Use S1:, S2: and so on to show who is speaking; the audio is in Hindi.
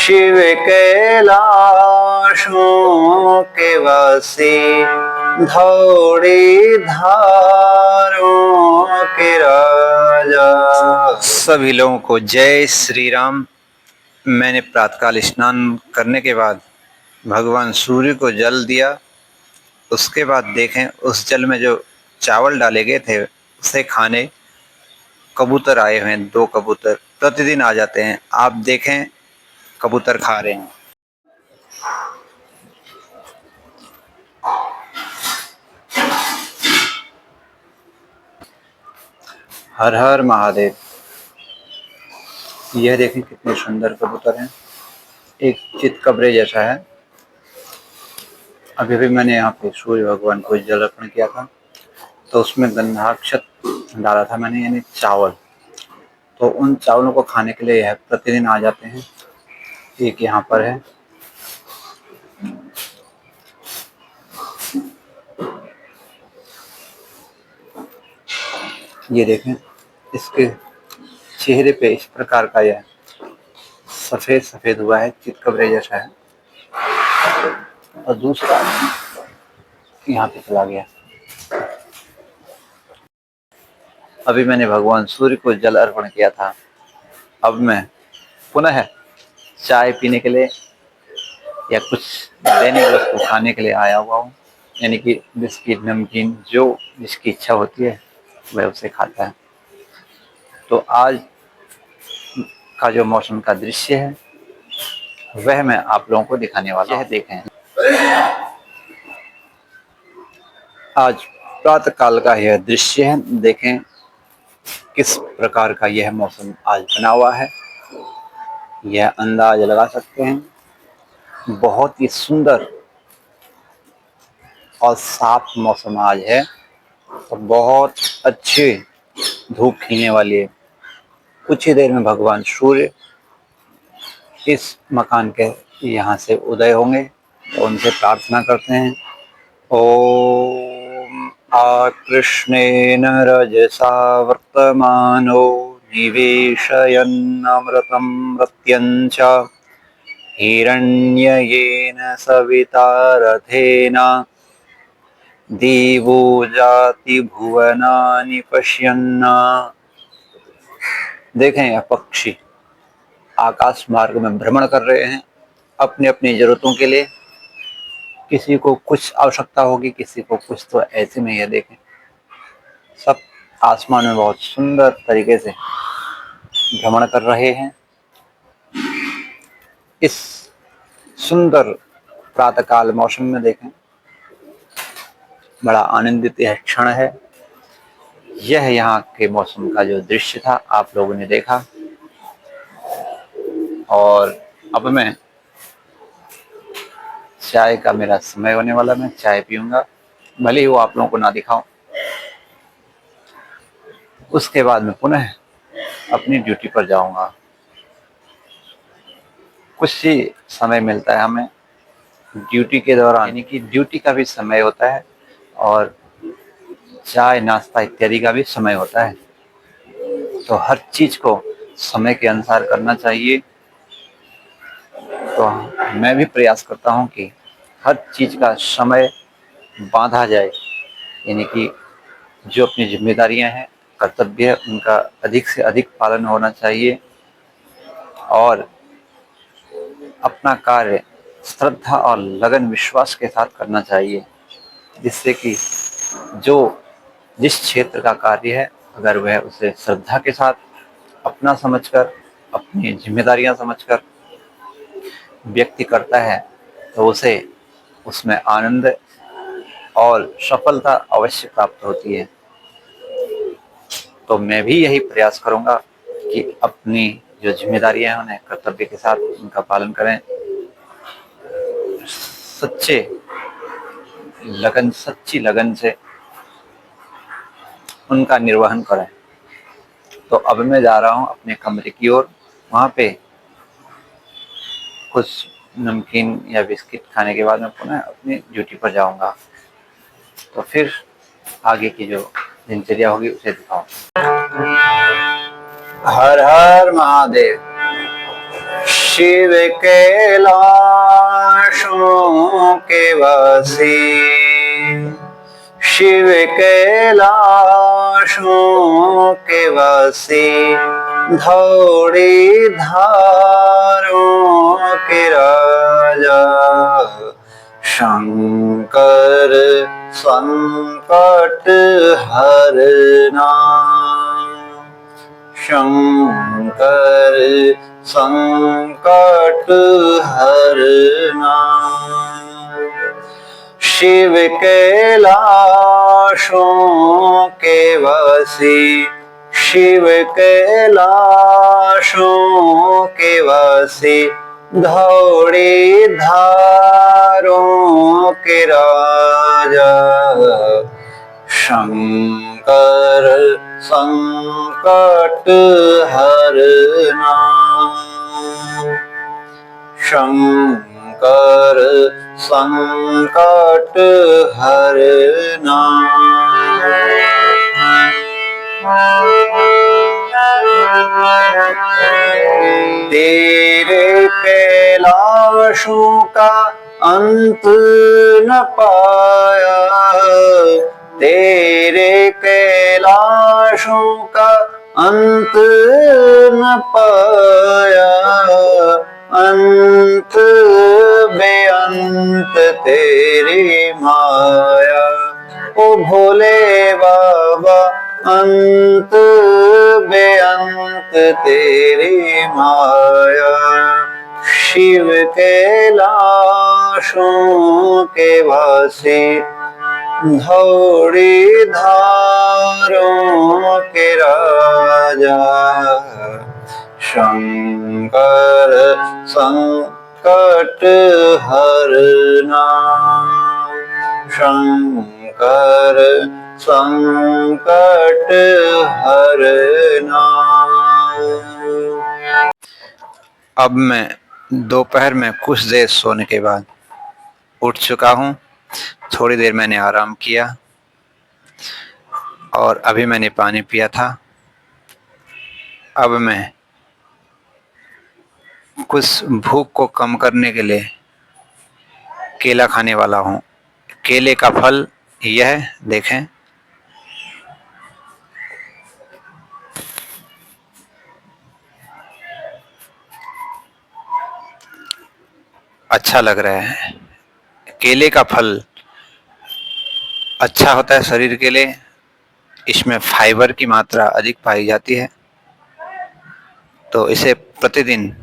S1: शिव कैलाशों के वासी, धौड़ी धारों के राजा। सभी लोगों को जय श्री राम। मैंने प्रातःकाल स्नान करने के बाद भगवान सूर्य को जल दिया। उसके बाद देखें उस जल में जो चावल डाले गए थे उसे खाने कबूतर आए हुए हैं। 2 कबूतर प्रतिदिन आ जाते हैं। आप देखें कबूतर खा रहे हैं। हर हर महादेव। यह देखें कितने सुंदर कबूतर हैं। एक चितकबरे जैसा है। अभी भी मैंने यहाँ पे सूर्य भगवान को जल अर्पण किया था तो उसमें गंधाक्षत डाला था मैंने, यानी चावल। तो उन चावलों को खाने के लिए यह प्रतिदिन आ जाते हैं। एक यहाँ पर है। ये देखें इसके चेहरे पे इस प्रकार का यह सफेद सफेद हुआ है, चितकबरे जैसा है। और दूसरा यहाँ पे चला गया। अभी मैंने भगवान सूर्य को जल अर्पण किया था। अब मैं पुनः चाय पीने के लिए या कुछ दैनिक वस्तु खाने के लिए आया हुआ हूँ, यानी कि बिस्किट, नमकीन, जो जिसकी इच्छा होती है वह उसे खाता है। तो आज का जो मौसम का दृश्य है वह मैं आप लोगों को दिखाने वाला हूँ। देखें आज प्रातः काल का यह दृश्य है। देखें किस प्रकार का यह मौसम आज बना हुआ है। यह अंदाज लगा सकते हैं। बहुत ही सुंदर और साफ मौसम आज है और बहुत अच्छी धूप खिलने वाली है। कुछ ही देर में भगवान सूर्य इस मकान के यहाँ से उदय होंगे तो उनसे प्रार्थना करते हैं। ओम आकृष्णेन रजसा वर्तमानो निवेशयन्नमृतं मृत्यञ्च हिरण्ययेन सविता रथेन देवो जाति भुवनानि पश्यन्। देखें यह पक्षी आकाश मार्ग में भ्रमण कर रहे हैं अपनी अपनी जरूरतों के लिए। किसी को कुछ आवश्यकता होगी, किसी को कुछ। तो ऐसे में यह देखें सब आसमान में बहुत सुंदर तरीके से भ्रमण कर रहे हैं। इस सुंदर प्रातःकाल मौसम में देखें बड़ा आनंदित यह क्षण है। यह यहाँ के मौसम का जो दृश्य था आप लोगों ने देखा। और अब मैं चाय का मेरा समय होने वाला, मैं चाय पीऊंगा, भले ही वो आप लोगों को ना दिखाऊं। उसके बाद मैं पुनः अपनी ड्यूटी पर जाऊंगा। कुछ ही समय मिलता है हमें ड्यूटी के दौरान, यानी कि ड्यूटी का भी समय होता है और चाय नाश्ता इत्यादि का भी समय होता है। तो हर चीज को समय के अनुसार करना चाहिए। तो मैं भी प्रयास करता हूँ कि हर चीज का समय बांधा जाए, यानी कि जो अपनी जिम्मेदारियां हैं, कर्तव्य है, उनका अधिक से अधिक पालन होना चाहिए और अपना कार्य श्रद्धा और लगन विश्वास के साथ करना चाहिए, जिससे कि जो जिस क्षेत्र का कार्य है अगर वह उसे श्रद्धा के साथ अपना समझकर, अपनी जिम्मेदारियां समझकर व्यक्ति करता है तो उसे उसमें आनंद और सफलता अवश्य प्राप्त होती है। तो मैं भी यही प्रयास करूंगा कि अपनी जो जिम्मेदारियां हैं उन्हें कर्तव्य के साथ उनका पालन करें, सच्ची लगन से उनका निर्वहन करें। तो अब मैं जा रहा हूं अपने कमरे की ओर। वहां पे कुछ नमकीन या बिस्किट खाने के बाद मैं पुनः अपनी ड्यूटी पर जाऊंगा। तो फिर आगे की जो दिनचर्या होगी उसे दिखाऊं। हर हर महादेव। शिव कैलाशों के वासी, शिव कैलाशों के वासी, धौड़ी धारों के राजा, शंकर संकट हरना, शंकर संकट हरना। शिव कैलाशों के वासी, शिव कैलाशों के वासी, धौड़ी धारों के राजा, शंकर संकट हरना, शंकर संकट हरना। तेरे कैलाशों का अंत न पाया, तेरे कैलाशों का अंत न पाया, अंत बेअंत तेरी माया, ओ भोले बाबा अंत बेअंत तेरी माया। शिव कैलाशों के वासी, धौड़ी धारों के राजा, शंकर संकट हरना, शंकर संकट हरना। अब मैं दोपहर में कुछ देर सोने के बाद उठ चुका हूँ। थोड़ी देर मैंने आराम किया और अभी मैंने पानी पिया था। अब मैं कुछ भूख को कम करने के लिए केला खाने वाला हूँ। केले का फल यह देखें, अच्छा लग रहा है। केले का फल अच्छा होता है शरीर के लिए। इसमें फाइबर की मात्रा अधिक पाई जाती है, तो इसे प्रतिदिन